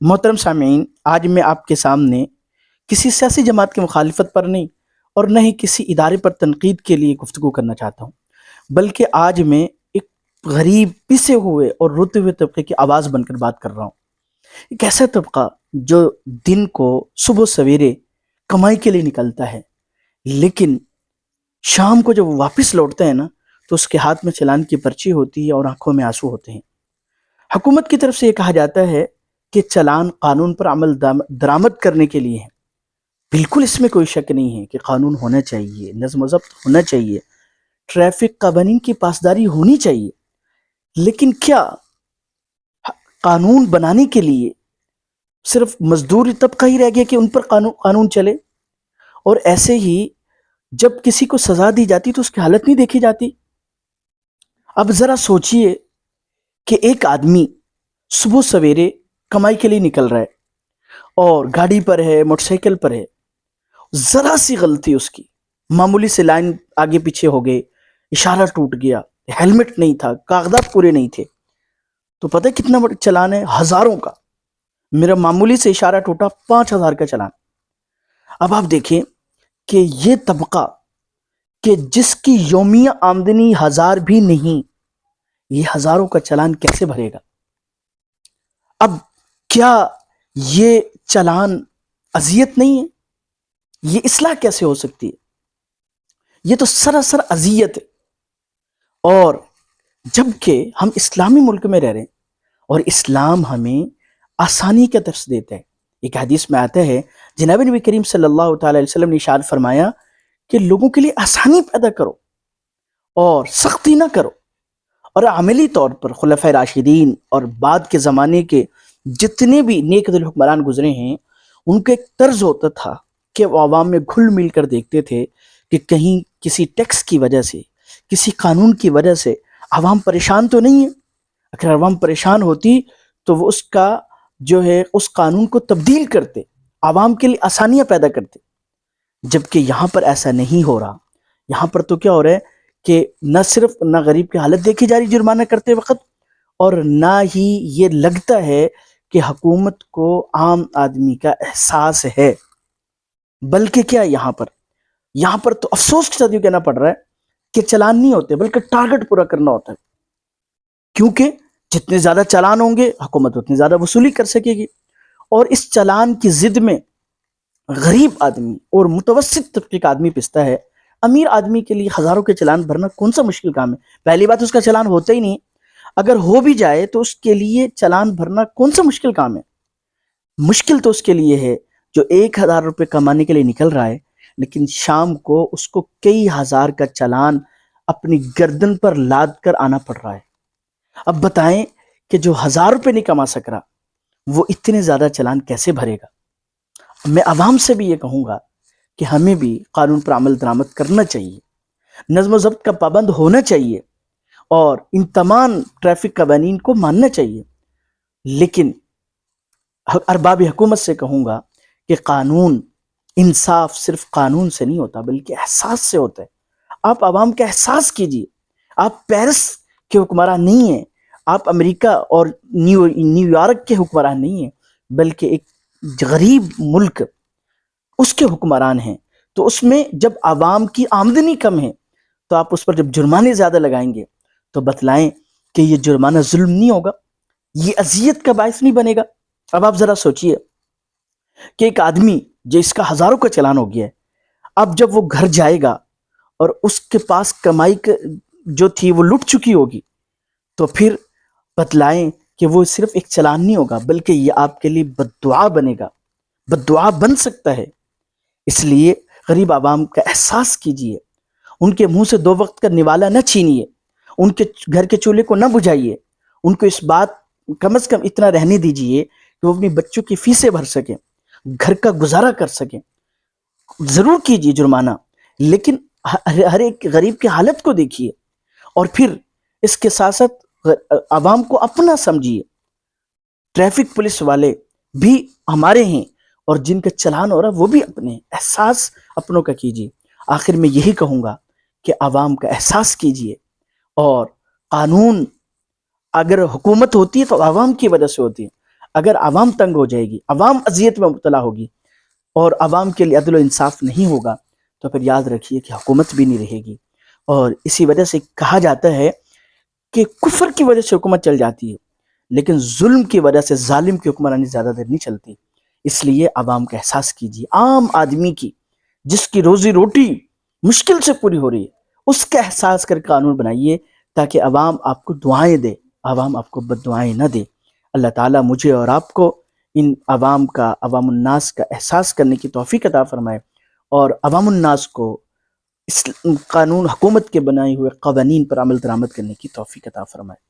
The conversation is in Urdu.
محترم سامعین، آج میں آپ کے سامنے کسی سیاسی جماعت کی مخالفت پر نہیں اور نہ ہی کسی ادارے پر تنقید کے لیے گفتگو کرنا چاہتا ہوں، بلکہ آج میں ایک غریب پسے ہوئے اور روتے ہوئے طبقے کی آواز بن کر بات کر رہا ہوں۔ ایک ایسا طبقہ جو دن کو صبح سویرے کمائی کے لیے نکلتا ہے، لیکن شام کو جب وہ واپس لوٹتا ہے نا تو اس کے ہاتھ میں چلان کی پرچی ہوتی ہے اور آنکھوں میں آنسو ہوتے ہیں۔ حکومت کی طرف سے یہ کہا جاتا ہے کہ چلان قانون پر عمل درآمد کرنے کے لیے ہے۔ بالکل اس میں کوئی شک نہیں ہے کہ قانون ہونا چاہیے، نظم و ضبط ہونا چاہیے، ٹریفک قوانین کی پاسداری ہونی چاہیے، لیکن کیا قانون بنانے کے لیے صرف مزدوری طبقہ ہی رہ گیا کہ ان پر قانون چلے؟ اور ایسے ہی جب کسی کو سزا دی جاتی تو اس کی حالت نہیں دیکھی جاتی؟ اب ذرا سوچئے کہ ایک آدمی صبح سویرے کمائی کے لیے نکل رہا ہے اور گاڑی پر ہے، موٹر سائیکل پر ہے، ذرا سی غلطی اس کی، معمولی سے لائن آگے پیچھے ہو گئے، اشارہ ٹوٹ گیا، ہیلمٹ نہیں تھا، کاغذات پورے نہیں تھے، تو پتہ ہے کتنا بڑا چلان ہے؟ ہزاروں کا۔ میرا معمولی سے اشارہ ٹوٹا، 5,000 کا چلان۔ اب آپ دیکھیں کہ یہ طبقہ کہ جس کی یومیہ آمدنی 1,000 بھی نہیں، یہ ہزاروں کا چلان کیسے بھرے گا؟ اب کیا یہ چلان اذیت نہیں ہے؟ یہ اصلاح کیسے ہو سکتی ہے؟ یہ تو سراسر اذیت ہے۔ اور جبکہ ہم اسلامی ملک میں رہ رہے ہیں اور اسلام ہمیں آسانی کا درس دیتا ہے۔ ایک حدیث میں آتا ہے، جناب نبی کریم صلی اللہ تعالی علیہ وسلم نے ارشاد فرمایا کہ لوگوں کے لیے آسانی پیدا کرو اور سختی نہ کرو۔ اور عملی طور پر خلفۂ راشدین اور بعد کے زمانے کے جتنے بھی نیک دل حکمران گزرے ہیں، ان کا ایک طرز ہوتا تھا کہ وہ عوام میں گھل مل کر دیکھتے تھے کہ کہیں کسی ٹیکس کی وجہ سے، کسی قانون کی وجہ سے عوام پریشان تو نہیں ہے۔ اگر عوام پریشان ہوتی تو وہ اس کا جو ہے اس قانون کو تبدیل کرتے، عوام کے لیے آسانیاں پیدا کرتے۔ جبکہ یہاں پر ایسا نہیں ہو رہا۔ یہاں پر تو کیا ہو رہا ہے کہ نہ صرف نہ غریب کی حالت دیکھی جا رہی جرمانہ کرتے وقت، اور نہ ہی یہ لگتا ہے کہ حکومت کو عام آدمی کا احساس ہے، بلکہ کیا یہاں پر تو افسوس کے ساتھ یہ کہنا پڑ رہا ہے کہ چلان نہیں ہوتے بلکہ ٹارگٹ پورا کرنا ہوتا ہے، کیونکہ جتنے زیادہ چلان ہوں گے حکومت اتنی زیادہ وصولی کر سکے گی۔ اور اس چلان کی ضد میں غریب آدمی اور متوسط طبقے کا آدمی پستا ہے۔ امیر آدمی کے لیے ہزاروں کے چلان بھرنا کون سا مشکل کام ہے؟ پہلی بات اس کا چلان ہوتا ہی نہیں، اگر ہو بھی جائے تو اس کے لیے چلان بھرنا کون سا مشکل کام ہے؟ مشکل تو اس کے لیے ہے جو 1,000 روپے کمانے کے لیے نکل رہا ہے، لیکن شام کو اس کو کئی ہزار کا چلان اپنی گردن پر لاد کر آنا پڑ رہا ہے۔ اب بتائیں کہ جو 1,000 روپے نہیں کما سک رہا، وہ اتنے زیادہ چلان کیسے بھرے گا؟ میں عوام سے بھی یہ کہوں گا کہ ہمیں بھی قانون پر عمل درآمد کرنا چاہیے، نظم و ضبط کا پابند ہونا چاہیے اور ان تمام ٹریفک قوانین کو ماننا چاہیے، لیکن ارباب حکومت سے کہوں گا کہ قانون، انصاف صرف قانون سے نہیں ہوتا بلکہ احساس سے ہوتا ہے۔ آپ عوام کا احساس کیجیے۔ آپ پیرس کے حکمران نہیں ہیں، آپ امریکہ اور نیو یارک کے حکمران نہیں ہیں، بلکہ ایک غریب ملک اس کے حکمران ہیں۔ تو اس میں جب عوام کی آمدنی کم ہے تو آپ اس پر جب جرمانے زیادہ لگائیں گے تو بتلائیں کہ یہ جرمانہ ظلم نہیں ہوگا، یہ اذیت کا باعث نہیں بنے گا؟ اب آپ ذرا سوچئے کہ ایک آدمی جو اس کا ہزاروں کا چلان ہو گیا ہے، اب جب وہ گھر جائے گا اور اس کے پاس کمائی جو تھی وہ لٹ چکی ہوگی، تو پھر بتلائیں کہ وہ صرف ایک چلان نہیں ہوگا بلکہ یہ آپ کے لیے بددعا بنے گا، بددعا بن سکتا ہے۔ اس لیے غریب عوام کا احساس کیجیے، ان کے منہ سے 2 وقت کا نوالا نہ چھینیے، ان کے گھر کے چولہے کو نہ بجھائیے، ان کو اس بات کم از کم اتنا رہنے دیجیے کہ وہ اپنی بچوں کی فیسیں بھر سکیں، گھر کا گزارا کر سکیں۔ ضرور کیجیے جرمانہ، لیکن ہر ایک غریب کی حالت کو دیکھیے، اور پھر اس کے ساتھ ساتھ عوام کو اپنا سمجھیے۔ ٹریفک پولیس والے بھی ہمارے ہیں اور جن کا چلان ہو رہا وہ بھی اپنے ہیں، احساس اپنوں کا کیجیے۔ آخر میں یہی کہوں گا کہ عوام کا احساس کیجیے، اور قانون اگر حکومت ہوتی ہے تو عوام کی وجہ سے ہوتی ہے، اگر عوام تنگ ہو جائے گی، عوام اذیت میں مبتلا ہوگی اور عوام کے لیے عدل و انصاف نہیں ہوگا تو پھر یاد رکھیے کہ حکومت بھی نہیں رہے گی۔ اور اسی وجہ سے کہا جاتا ہے کہ کفر کی وجہ سے حکومت چل جاتی ہے، لیکن ظلم کی وجہ سے ظالم کی حکمرانی زیادہ دیر نہیں چلتی۔ اس لیے عوام کا احساس کیجیے، عام آدمی کی جس کی روزی روٹی مشکل سے پوری ہو رہی ہے، اس کا احساس کر قانون بنائیے تاکہ عوام آپ کو دعائیں دے، عوام آپ کو بد دعائیں نہ دے۔ اللہ تعالیٰ مجھے اور آپ کو ان عوام الناس کا احساس کرنے کی توفیق عطا فرمائے، اور عوام الناس کو اس قانون حکومت کے بنائے ہوئے قوانین پر عمل درآمد کرنے کی توفیق عطا فرمائے۔